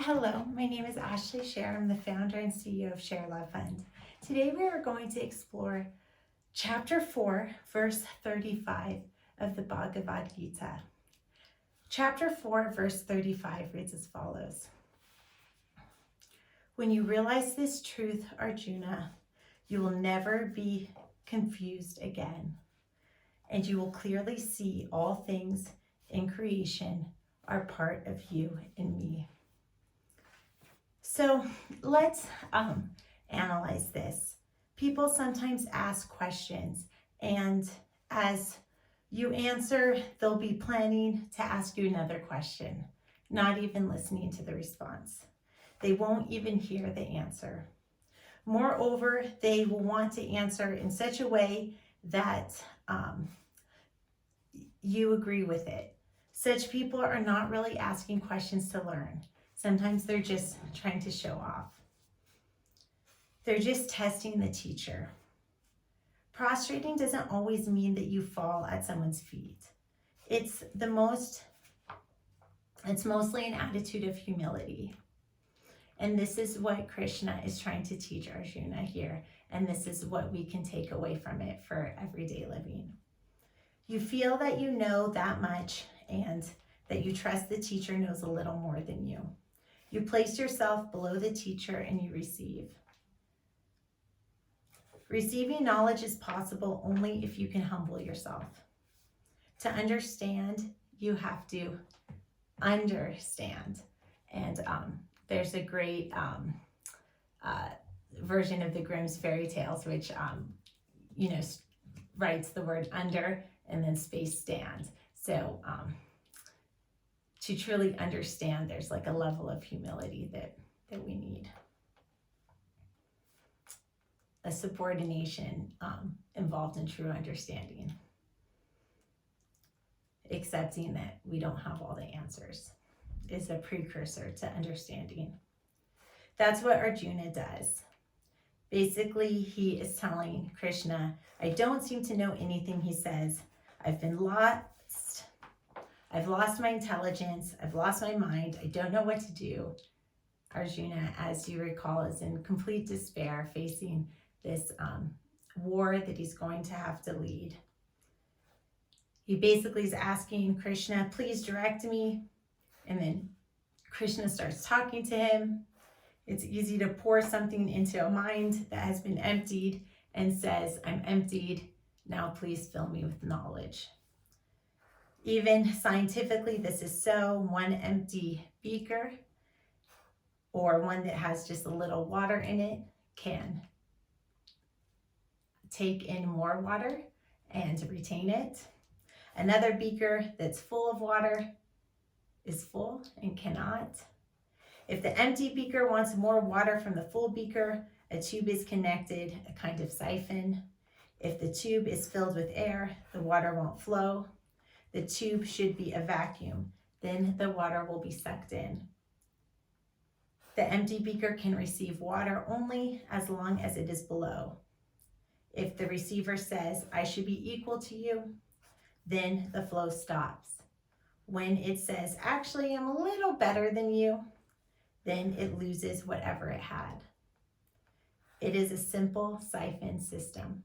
Hello, my name is Ashley Scher. I'm the founder and CEO of ShareLove.Fund. Today we are going to explore Chapter 4, verse 35 of the Bhagavad Gita. Chapter 4, verse 35 reads as follows. When you realize this truth, Arjuna, you will never be confused again, and you will clearly see all things in creation are part of you and me. So let's analyze this. People sometimes ask questions, and as you answer, they'll be planning to ask you another question, not even listening to the response. They won't even hear the answer. Moreover, they will want to answer in such a way that you agree with it. Such people are not really asking questions to learn. Sometimes they're just trying to show off. They're just testing the teacher. Prostrating doesn't always mean that you fall at someone's feet. It's mostly an attitude of humility. And this is what Krishna is trying to teach Arjuna here. And this is what we can take away from it for everyday living. You feel that you know that much and that you trust the teacher knows a little more than you. You place yourself below the teacher and you receive. Receiving knowledge is possible only if you can humble yourself. To understand, you have to understand. And there's a great version of the Grimm's fairy tales, which writes the word under and then space stand. So to truly understand, there's like a level of humility that we need. A subordination involved in true understanding. Accepting that we don't have all the answers is a precursor to understanding. That's what Arjuna does. Basically, he is telling Krishna, I don't seem to know anything, he says. I've been lost. I've lost my intelligence. I've lost my mind. I don't know what to do. Arjuna, as you recall, is in complete despair, facing this war that he's going to have to lead. He basically is asking Krishna, please direct me. And then Krishna starts talking to him. It's easy to pour something into a mind that has been emptied and says, I'm emptied. Now please fill me with knowledge. Even scientifically, this is so. One empty beaker or one that has just a little water in it can take in more water and retain it. Another beaker that's full of water is full and cannot. If the empty beaker wants more water from the full beaker, a tube is connected, a kind of siphon. If the tube is filled with air, the water won't flow. The tube should be a vacuum. Then the water will be sucked in. The empty beaker can receive water only as long as it is below. If the receiver says, I should be equal to you, then the flow stops. When it says, actually, I'm a little better than you, then it loses whatever it had. It is a simple siphon system.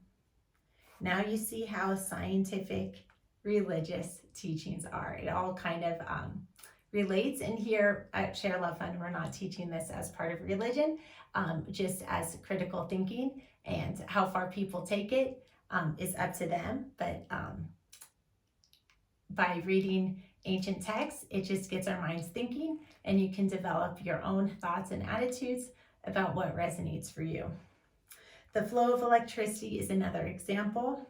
Now you see how scientific religious teachings are. It all kind of relates. And here at ShareLove.Fund, we're not teaching this as part of religion, just as critical thinking, and how far people take it is up to them. But by reading ancient texts, it just gets our minds thinking, and you can develop your own thoughts and attitudes about what resonates for you. The flow of electricity is another example.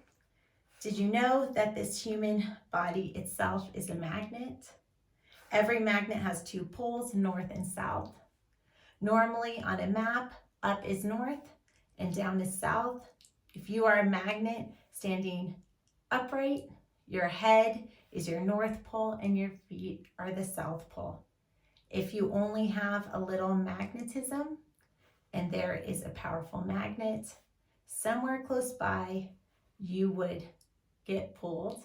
Did you know that this human body itself is a magnet? Every magnet has two poles, north and south. Normally on a map, up is north and down is south. If you are a magnet standing upright, your head is your north pole and your feet are the south pole. If you only have a little magnetism and there is a powerful magnet somewhere close by, you would get pulled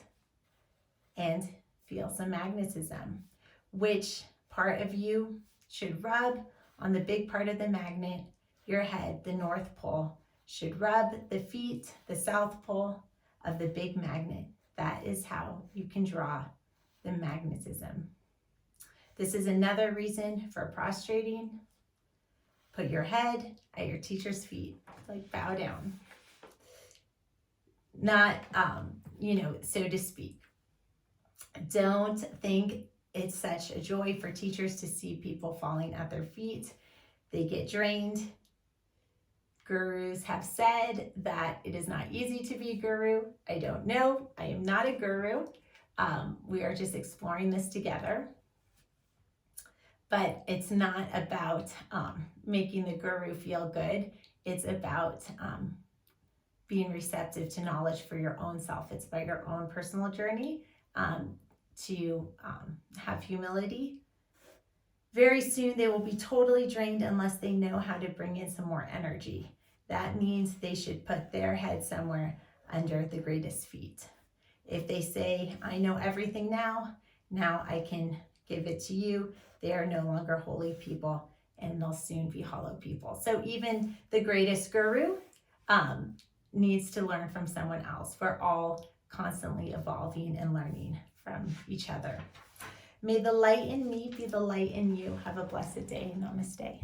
and feel some magnetism. Which part of you should rub on the big part of the magnet. Your head, the North Pole, should rub the feet, the South Pole of the big magnet. That is how you can draw the magnetism. This is another reason for prostrating. Put your head at your teacher's feet, like bow down. Not, so to speak. Don't think it's such a joy for teachers to see people falling at their feet. They get drained. Gurus have said that it is not easy to be a guru. I don't know. I am not a guru. We are just exploring this together. But it's not about making the guru feel good. It's about being receptive to knowledge for your own self. It's about your own personal journey to have humility. Very soon they will be totally drained unless they know how to bring in some more energy. That means they should put their head somewhere under the greatest feet. If they say, I know everything now I can give it to you, they are no longer holy people and they'll soon be hollow people. So even the greatest guru needs to learn from someone else. We're all constantly evolving and learning from each other. May the light in me be the light in you. Have a blessed day. Namaste.